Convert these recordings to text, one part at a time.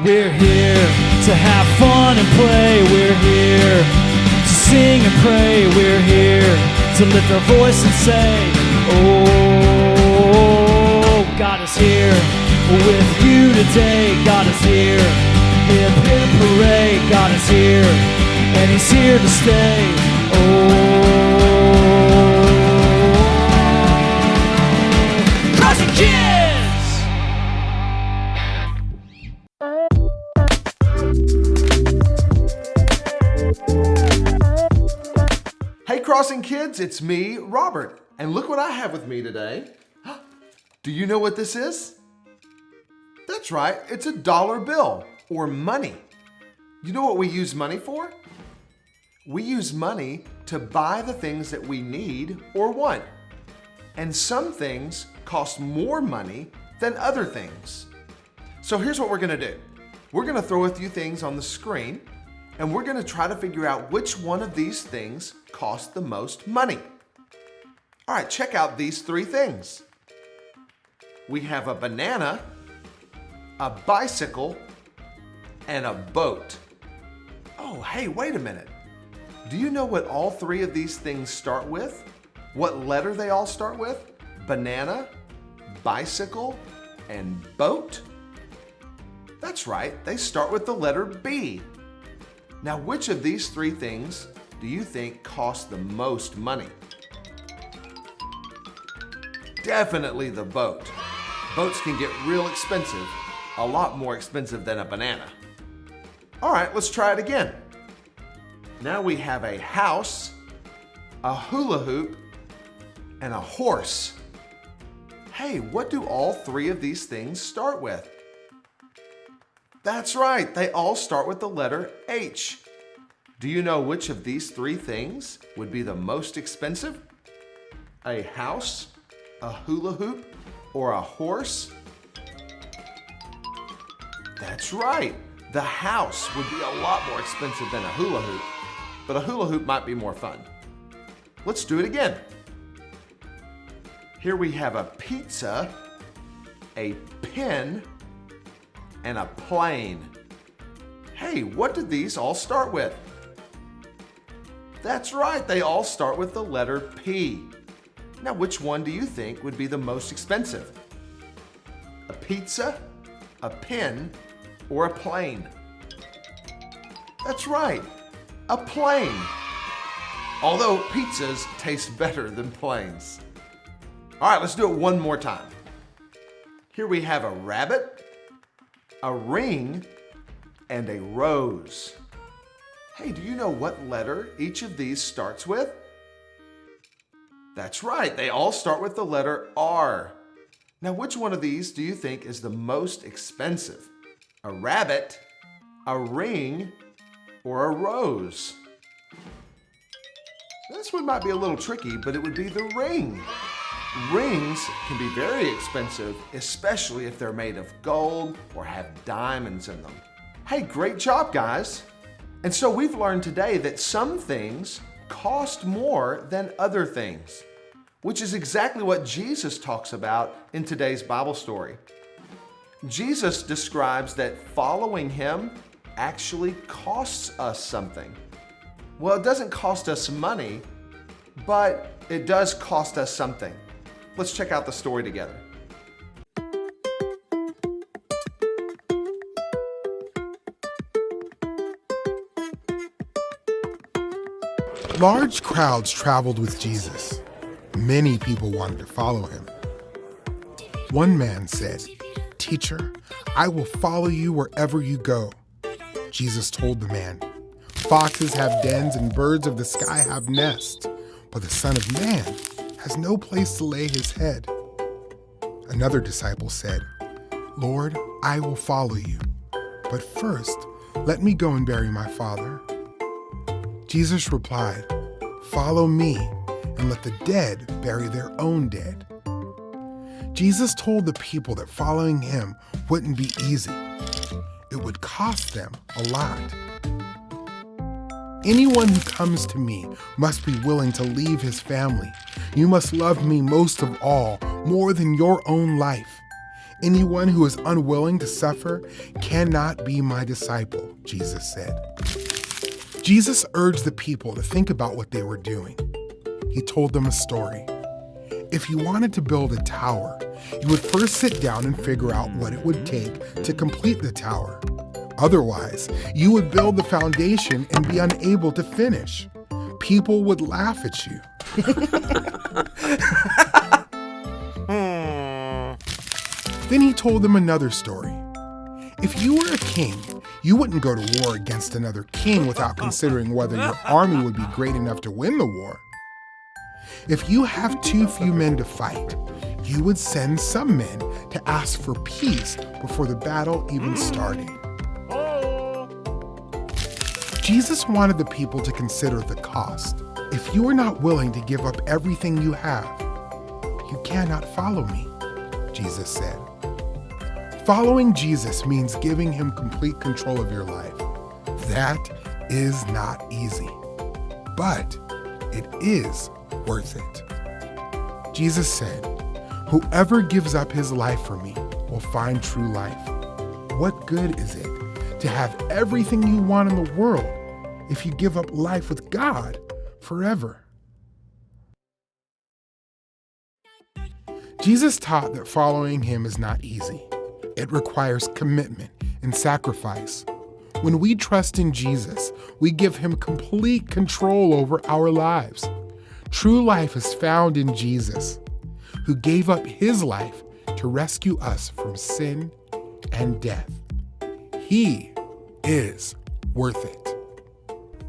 We're here to have fun and play. We're here to sing and pray. We're here to lift our voice and say, oh, God is here with you today. God is here. Hip, hip, hooray. God is here, and He's here to stay. Oh, Crossing Kids! Hey Crossing Kids, it's me, Robert, and look what I have with me today. Do you know what this is? That's right, it's a dollar bill, or money. You know what we use money for? We use money to buy the things that we need or want. And some things cost more money than other things. So here's what we're gonna do. We're gonna throw a few things on the screen, and we're gonna try to figure out which one of these things costs the most money. All right, check out these three things. We have a banana, a bicycle, and a boat. Oh, hey, wait a minute. Do you know what all three of these things start with? What letter they all start with? Banana, bicycle, and boat? That's right, they start with the letter B. Now, which of these three things do you think costs the most money? Definitely the boat. Boats can get real expensive, a lot more expensive than a banana. All right, let's try it again. Now we have a house, a hula hoop, and a horse. Hey, what do all three of these things start with? That's right, they all start with the letter H. Do you know which of these three things would be the most expensive? A house, a hula hoop, or a horse? That's right, the house would be a lot more expensive than a hula hoop, but a hula hoop might be more fun. Let's do it again. Here we have a pizza, a pen, and a plane. Hey, what did these all start with? That's right, they all start with the letter P. Now, which one do you think would be the most expensive? A pizza, a pen, or a plane? That's right, a plane. Although pizzas taste better than planes. All right, let's do it one more time. Here we have a rabbit, a ring, and a rose. Hey, do you know what letter each of these starts with? That's right, they all start with the letter R. Now, which one of these do you think is the most expensive? A rabbit, a ring, or a rose? This one might be a little tricky, but it would be the ring. Rings can be very expensive, especially if they're made of gold or have diamonds in them. Hey, great job, guys. And so we've learned today that some things cost more than other things, which is exactly what Jesus talks about in today's Bible story. Jesus describes that following Him actually costs us something. Well, it doesn't cost us money, but it does cost us something. Let's check out the story together. Large crowds traveled with Jesus. Many people wanted to follow Him. One man said, "Teacher, I will follow you wherever you go." Jesus told the man, "Foxes have dens and birds of the sky have nests, but the Son of Man has no place to lay His head." Another disciple said, "Lord, I will follow you, but first let me go and bury my father." Jesus replied, "Follow me and let the dead bury their own dead." Jesus told the people that following Him wouldn't be easy. It would cost them a lot. Anyone who comes to me must be willing to leave his family. You must love me most of all, more than your own life. Anyone who is unwilling to suffer cannot be my disciple, Jesus said. Jesus urged the people to think about what they were doing. He told them a story. If you wanted to build a tower, you would first sit down and figure out what it would take to complete the tower. Otherwise, you would build the foundation and be unable to finish. People would laugh at you. Then he told them another story. If you were a king, you wouldn't go to war against another king without considering whether your army would be great enough to win the war. If you have too few men to fight, you would send some men to ask for peace before the battle even started. Jesus wanted the people to consider the cost. If you are not willing to give up everything you have, you cannot follow me, Jesus said. Following Jesus means giving him complete control of your life. That is not easy, but it is worth it. Jesus said, "Whoever gives up his life for me will find true life." What good is it to have everything you want in the world if you give up life with God forever? Jesus taught that following him is not easy. It requires commitment and sacrifice. When we trust in Jesus, we give him complete control over our lives. True life is found in Jesus, who gave up his life to rescue us from sin and death. He is worth it.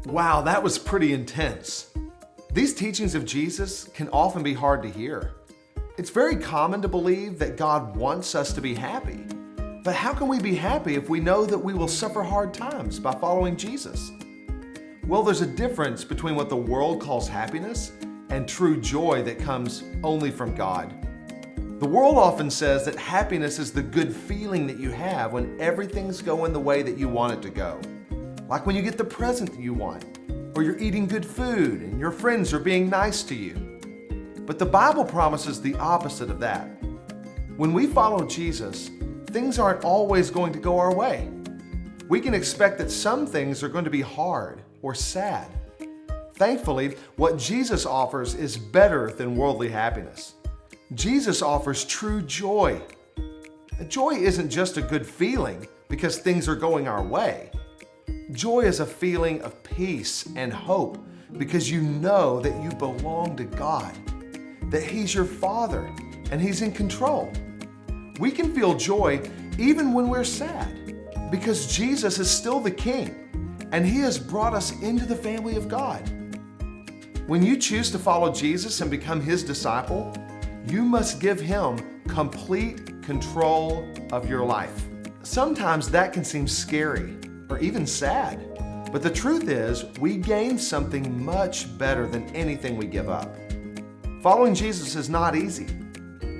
Wow, that was pretty intense. These teachings of Jesus can often be hard to hear. It's very common to believe that God wants us to be happy. But how can we be happy if we know that we will suffer hard times by following Jesus? Well, there's a difference between what the world calls happiness and true joy that comes only from God. The world often says that happiness is the good feeling that you have when everything's going the way that you want it to go. Like when you get the present that you want, or you're eating good food and your friends are being nice to you. But the Bible promises the opposite of that. When we follow Jesus, things aren't always going to go our way. We can expect that some things are going to be hard or sad. Thankfully, what Jesus offers is better than worldly happiness. Jesus offers true joy. Joy isn't just a good feeling because things are going our way. Joy is a feeling of peace and hope because you know that you belong to God, that He's your Father and He's in control. We can feel joy even when we're sad because Jesus is still the King and He has brought us into the family of God. When you choose to follow Jesus and become His disciple, you must give Him complete control of your life. Sometimes that can seem scary or even sad, but the truth is we gain something much better than anything we give up. Following Jesus is not easy,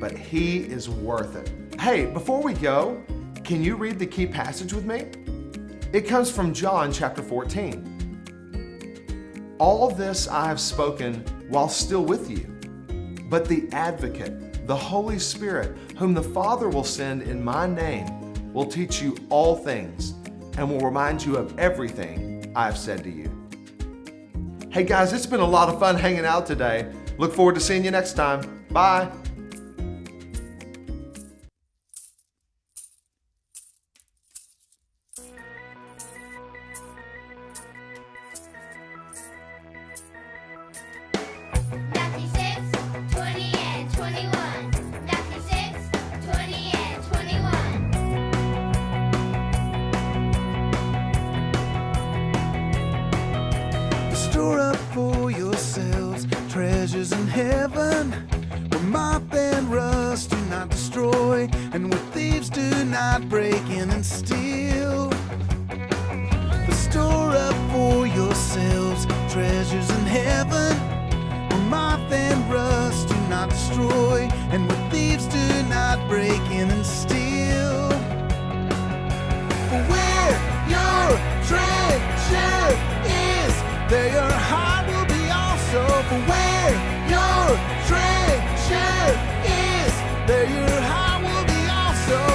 but He is worth it. Hey, before we go, can you read the key passage with me? It comes from John chapter 14. All this I have spoken while still with you, but the Advocate, the Holy Spirit, whom the Father will send in my name, will teach you all things and will remind you of everything I have said to you. Hey guys, it's been a lot of fun hanging out today. Look forward to seeing you next time. Bye. Store up for yourselves treasures in heaven, where moth and rust do not destroy, and where thieves do not break in and steal. But store up for yourselves treasures in heaven, where moth and rust do not destroy, and where thieves do not break in and steal. For where your treasure is, there your heart will be also. For where your treasure is, there your heart will be also.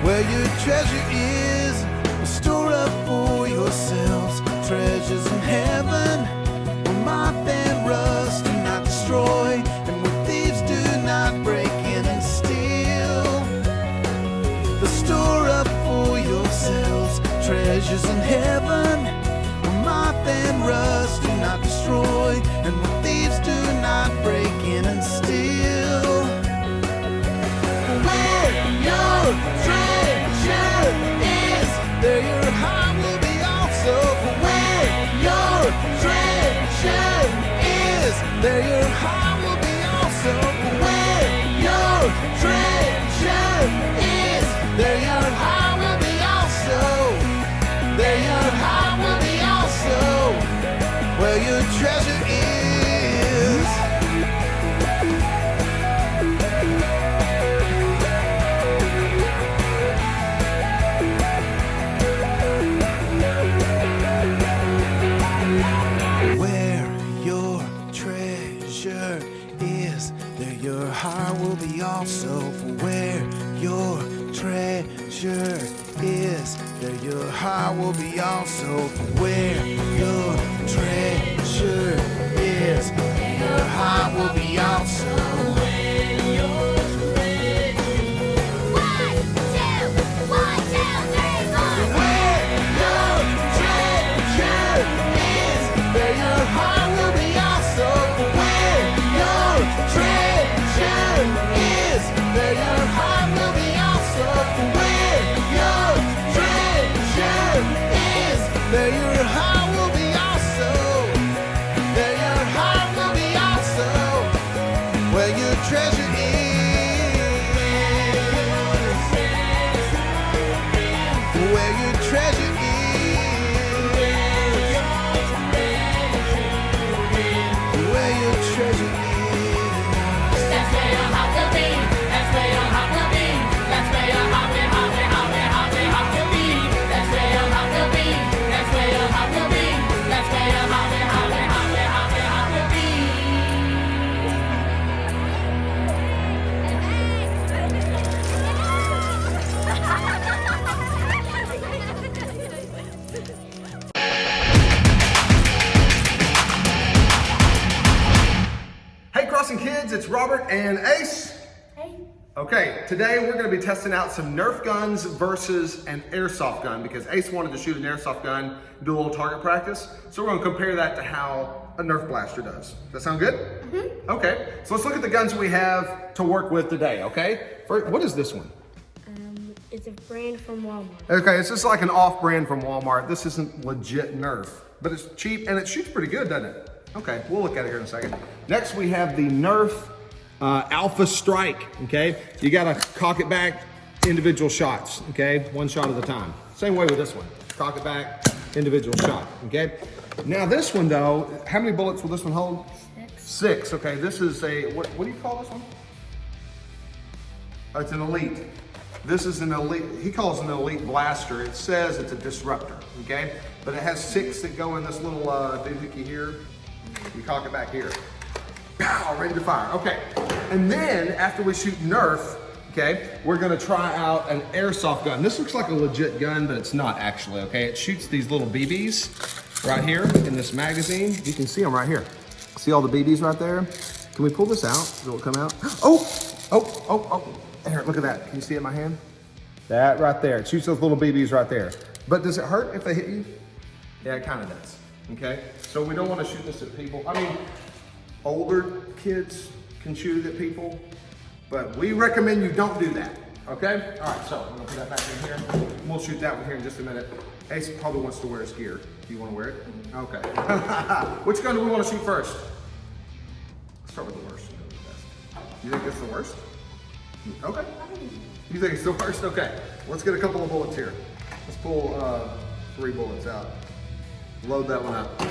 Where your treasure is, store up for yourselves treasures in heaven, where moth and rust do not destroy, and where thieves do not break in and steal. But store up for yourselves treasures in heaven, where moth and rust do not destroy, and where thieves do not break in and steal. Where your treasure is, there your heart will be also. For where your treasure is, there your heart will be also. For where your treasure is, there your heart will be also. There your heart will be also. Where your treasure is. Your heart will be also. For where your treasure is, there your heart will be also. For where your treasure is, there your heart will be also. There your heart will be also. There your heart will be also. Where your treasure is. Where your treasure is. Where your treasure is. That's where your heart will be. That's where your heart will be. That's where your heart will be. That's where your heart will be. That's where your heart will be. That's where your heart will be. Hey Crossing Kids, it's Robert and Ace. Hey. Okay, today we're going to be testing out some Nerf guns versus an Airsoft gun because Ace wanted to shoot an Airsoft gun and do a little target practice. So we're going to compare that to how a Nerf blaster does. Does that sound good? Mm-hmm. Okay, so let's look at the guns we have to work with today, okay? First, what is this one? It's a brand from Walmart. Okay, it's just like an off-brand from Walmart. This isn't legit Nerf, but it's cheap and it shoots pretty good, doesn't it? Okay, we'll look at it here in a second. Next, we have the Nerf Alpha Strike, okay? You gotta cock it back, individual shots, okay? One shot at a time. Same way with this one. Cock it back, individual shot, okay? Now this one though, how many bullets will this one hold? 6. 6, okay. This is a, what do you call this one? Oh, it's an Elite. This is an Elite, he calls it an Elite blaster. It says it's a disruptor, okay? But it has 6 that go in this little doohickey here. You cock it back here. Pow, ready to fire. Okay, and then after we shoot Nerf, okay, we're gonna try out an Airsoft gun. This looks like a legit gun, but it's not actually, okay? It shoots these little BBs right here in this magazine. You can see them right here. See all the BBs right there? Can we pull this out? Will it come out? Oh! Here, look at that. Can you see it in my hand? That right there. It shoots those little BBs right there. But does it hurt if they hit you? Yeah, it kind of does, okay? So we don't want to shoot this at people. I mean, older kids can shoot it at people, but we recommend you don't do that, okay? All right, so I'm gonna put that back in here. We'll shoot that one here in just a minute. Ace probably wants to wear his gear. Do you want to wear it? Okay. Which gun do we want to shoot first? Let's start with the worst. You think it's the worst? Okay. You think it's the worst? Okay. Let's get a couple of bullets here. Let's pull 3 bullets out. Load that one up.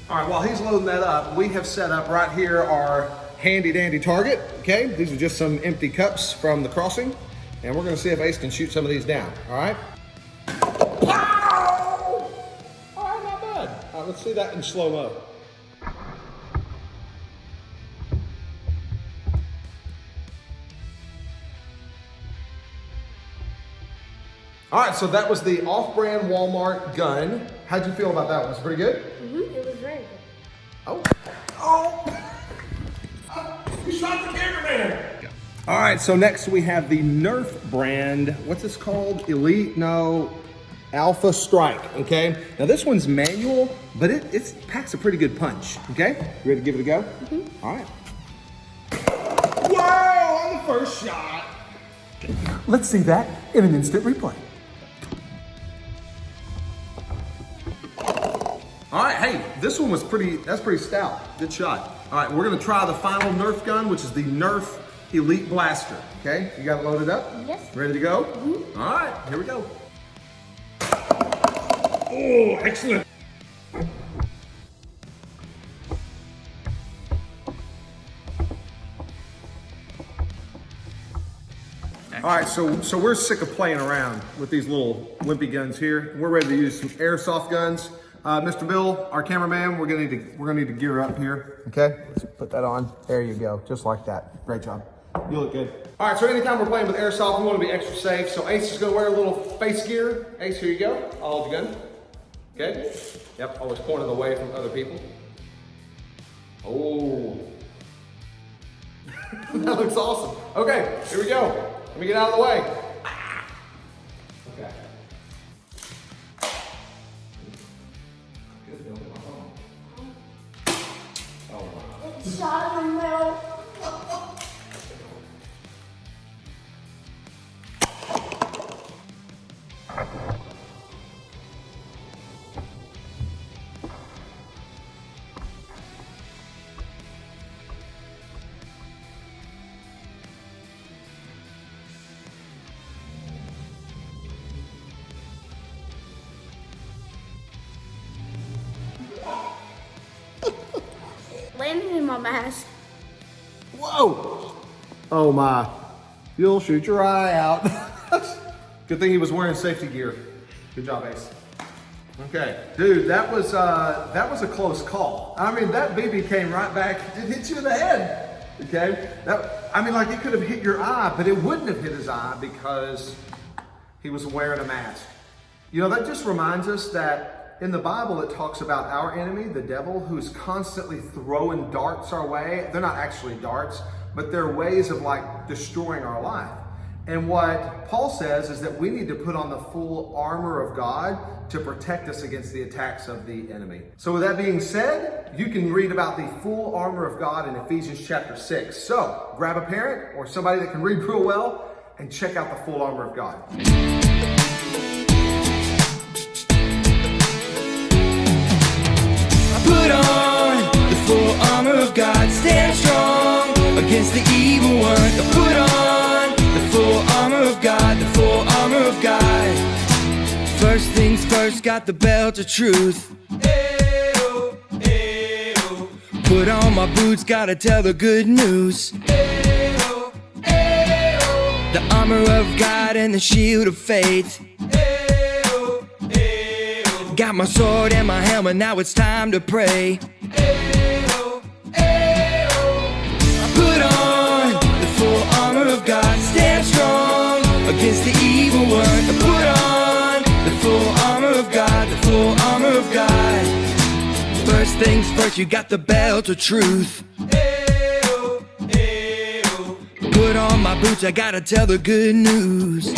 All right, while he's loading that up, we have set up right here our handy dandy target, okay? These are just some empty cups from the crossing, and we're gonna see if Ace can shoot some of these down, all right? Wow! All right, not bad. All right, let's see that in slow-mo. All right, so that was the off-brand Walmart gun. How'd you feel about that one? Was it pretty good? Mm-hmm. It was very good. Oh. Oh! You shot the cameraman! All right, so next we have the Nerf brand. What's this called? Elite? No. Alpha Strike, okay? Now this one's manual, but it packs a pretty good punch, okay? You ready to give it a go? Mm-hmm. All right. Whoa, on the first shot. Let's see that in an instant replay. All right, hey, this one was that's pretty stout. Good shot. All right, we're gonna try the final Nerf gun, which is the Nerf Elite Blaster, okay? You got it loaded up? Yes. Ready to go? Mm-hmm. All right, here we go. Oh, excellent. All right, so we're sick of playing around with these little wimpy guns here. We're ready to use some airsoft guns. Mr. Bill, our cameraman, we're gonna need to gear up here. Okay, let's put that on. There you go, just like that. Great job. You look good. All right, so anytime we're playing with airsoft, we want to be extra safe. So Ace is gonna wear a little face gear. Ace, here you go. I'll hold the gun. Okay. Yep, always pointed away from other people. Oh. That looks awesome. Okay, here we go. Let me get out of the way. Okay. It shot in the middle. Landed in my mask. Whoa! Oh my. You'll shoot your eye out. Good thing he was wearing safety gear. Good job, Ace. Okay, dude, that was a close call. I mean, that BB came right back and hit you in the head. Okay? Like it could have hit your eye, but it wouldn't have hit his eye because he was wearing a mask. You know, that just reminds us that in the Bible, it talks about our enemy, the devil, who's constantly throwing darts our way. They're not actually darts, but they're ways of like destroying our life. And what Paul says is that we need to put on the full armor of God to protect us against the attacks of the enemy. So with that being said, you can read about the full armor of God in Ephesians chapter 6. So grab a parent or somebody that can read real well and check out the full armor of God. Put on the full armor of God, stand strong against the evil one. Put on the full armor of God, the full armor of God. First things first, got the belt of truth. Ayo, ayo. Put on my boots, gotta tell the good news. Ayo, ayo. The armor of God and the shield of faith. Got my sword and my helmet, now it's time to pray. Ayo, ayo. Put on the full armor of God, stand strong against the evil one. Put on the full armor of God, the full armor of God. First things first, you got the belt of truth. Ayo, ayo. Put on my boots, I gotta tell the good news.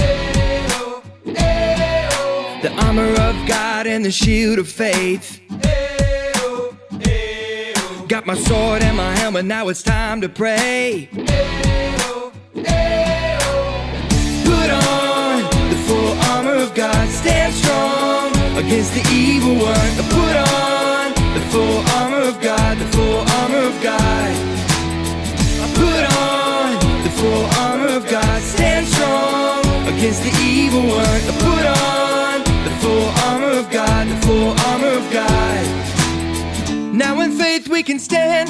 The armor of God and the shield of faith. Ayo, ayo. Got my sword and my helmet, now it's time to pray. Ayo, ayo. Put on the full armor of God, stand strong against the evil one. Put on the full armor of God, the full armor of God. Put on the full armor of God, stand strong against the evil one. Put on the full armor of God, the full armor of God. Now in faith we can stand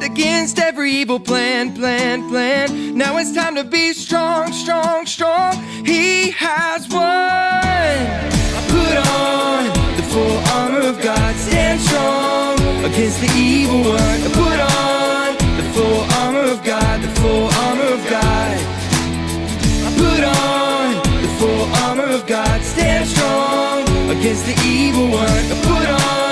against every evil plan. Now it's time to be strong. He has won. Put on the full armor of God, stand strong against the evil one. Put on the full armor of God, the full armor of God. Put on the full armor God, stand strong against the evil one. Put on